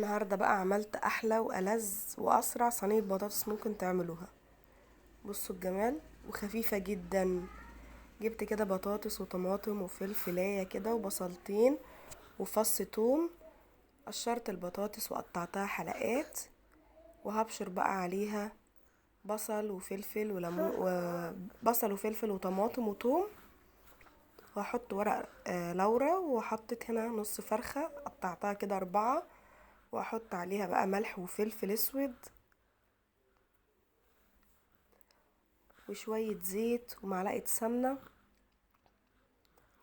النهاردة بقى عملت احلى والذ واسرع صينية بطاطس ممكن تعملوها. بصوا الجمال، وخفيفة جدا. جبت كده بطاطس وطماطم وفلفلاية كده وبصلتين وفص توم. قشرت البطاطس وقطعتها حلقات، وهبشر بقى عليها بصل وفلفل وليمون وبصل وفلفل وطماطم وتوم. وهحط ورق لورا، وحطيت هنا نص فرخة قطعتها كده 4، واحط عليها بقى ملح وفلفل اسود وشوية زيت ومعلقة سمنة،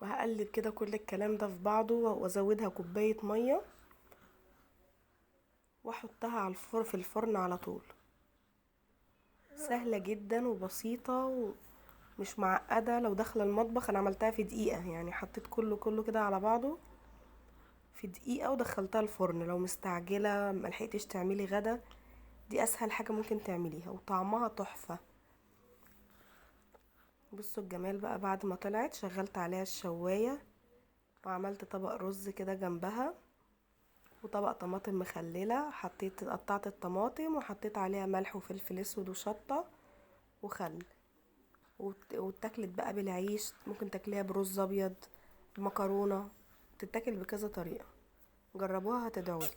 وهقلب كده كل الكلام ده في بعضه وازودها كوباية مية واحطها على الفرن في الفرن على طول. سهلة جدا وبسيطة ومش معقدة. لو داخلة المطبخ انا عملتها في دقيقة، يعني حطيت كله كده على بعضه في دقيقة ودخلتها الفرن. لو مستعجلة ملحقتش تعملي غدا، دي اسهل حاجة ممكن تعمليها وطعمها تحفة. بصوا الجمال بقى، بعد ما طلعت شغلت عليها الشواية وعملت طبق رز كده جنبها، وطبق طماطم مخللة. قطعت الطماطم وحطيت عليها ملح وفلفل اسود وشطة وخل. واتاكلت بقى بالعيش، ممكن تاكليها برز ابيض، بمكرونة، تتاكل بكذا طريقة. جربوها هتدعولي.